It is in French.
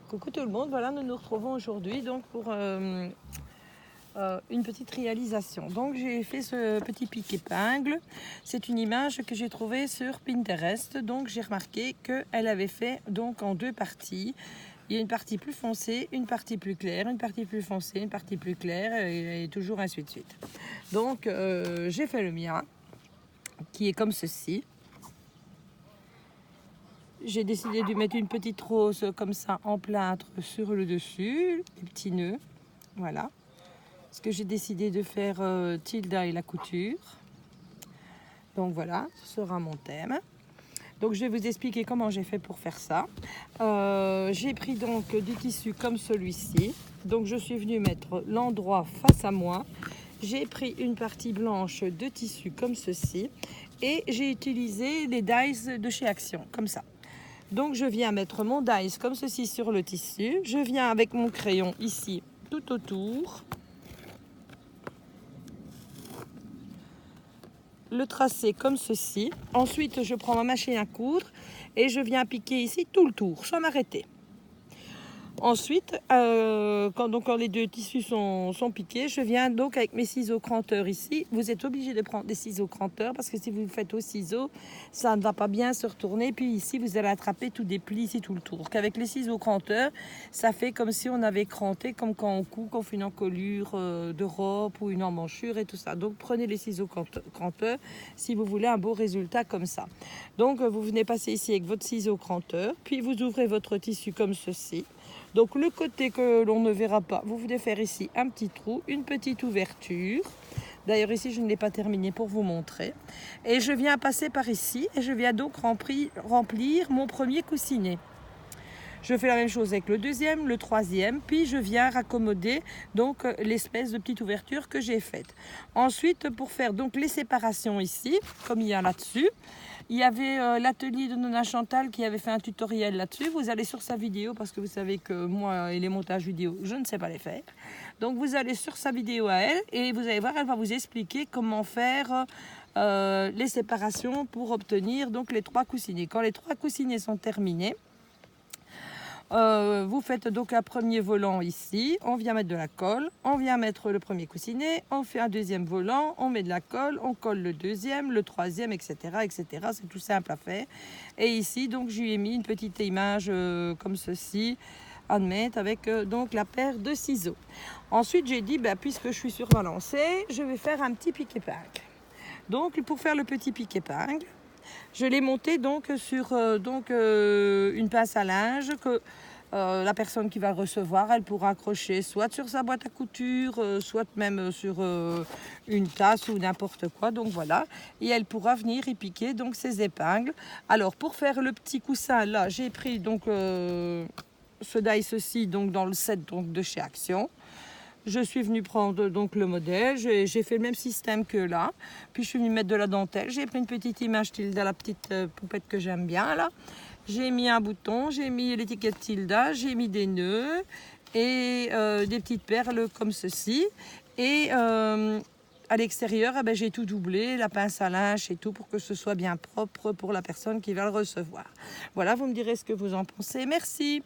Coucou tout le monde, voilà nous nous retrouvons aujourd'hui donc pour une petite réalisation. Donc j'ai fait ce petit pic épingle, c'est une image que j'ai trouvée sur Pinterest, donc j'ai remarqué qu'elle avait fait donc en deux parties. Il y a une partie plus foncée, une partie plus claire, une partie plus foncée, une partie plus claire et toujours ainsi de suite. Donc j'ai fait le mien qui est comme ceci. J'ai décidé de mettre une petite rose comme ça en plâtre sur le dessus, les petits nœuds, voilà. Ce que j'ai décidé de faire Tilda et la couture. Donc voilà, ce sera mon thème. Donc je vais vous expliquer comment j'ai fait pour faire ça. J'ai pris donc du tissu comme celui-ci. Donc je suis venue mettre l'endroit face à moi. J'ai pris une partie blanche de tissu comme ceci. Et j'ai utilisé les dies de chez Action, comme ça. Donc je viens mettre mon dies comme ceci sur le tissu. Je viens avec mon crayon ici tout autour. Le tracer comme ceci. Ensuite je prends ma machine à coudre et je viens piquer ici tout le tour sans m'arrêter. Ensuite, quand les deux tissus sont piqués, je viens donc avec mes ciseaux cranteurs ici. Vous êtes obligé de prendre des ciseaux cranteurs parce que si vous le faites au ciseau, ça ne va pas bien se retourner. Puis ici, vous allez attraper tout des plis ici tout le tour. Qu'avec les ciseaux cranteurs, ça fait comme si on avait cranté, comme quand on coud, qu'on fait une encolure de robe ou une emmanchure et tout ça. Donc prenez les ciseaux cranteurs si vous voulez un beau résultat comme ça. Donc vous venez passer ici avec votre ciseau cranteur, puis vous ouvrez votre tissu comme ceci. Donc le côté que l'on ne verra pas, vous venez faire ici un petit trou, une petite ouverture. D'ailleurs ici je ne l'ai pas terminé pour vous montrer. Et je viens passer par ici et je viens donc remplir mon premier coussinet. Je fais la même chose avec le deuxième, le troisième, puis je viens raccommoder donc l'espèce de petite ouverture que j'ai faite. Ensuite, pour faire donc les séparations ici, comme il y a là-dessus, il y avait l'atelier de Nona Chantal qui avait fait un tutoriel là-dessus. Vous allez sur sa vidéo parce que vous savez que moi et les montages vidéo, je ne sais pas les faire. Donc vous allez sur sa vidéo à elle et vous allez voir, elle va vous expliquer comment faire les séparations pour obtenir donc les trois coussinets. Quand les trois coussinets sont terminés, vous faites donc un premier volant ici, on vient mettre de la colle, on vient mettre le premier coussinet, on fait un deuxième volant, on met de la colle, on colle le deuxième, le troisième, etc. etc. C'est tout simple à faire. Et ici, donc, je lui ai mis une petite image comme ceci, à mettre avec donc la paire de ciseaux. Ensuite, j'ai dit, puisque je suis sur ma lancée, je vais faire un petit pic épingle. Donc, pour faire le petit pic épingle, je l'ai monté donc sur une pince à linge que la personne qui va le recevoir, elle pourra accrocher soit sur sa boîte à couture, soit même sur une tasse ou n'importe quoi. Donc voilà, et elle pourra venir y piquer donc ses épingles. Alors pour faire le petit coussin là, j'ai pris donc ce dice-ci donc dans le set donc de chez Action. Je suis venue prendre donc le modèle, j'ai fait le même système que là, puis je suis venue mettre de la dentelle, j'ai pris une petite image Tilda, la petite poupette que j'aime bien là, j'ai mis un bouton, j'ai mis l'étiquette Tilda, j'ai mis des nœuds et des petites perles comme ceci, et à l'extérieur j'ai tout doublé, la pince à linge et tout pour que ce soit bien propre pour la personne qui va le recevoir. Voilà, vous me direz ce que vous en pensez, merci.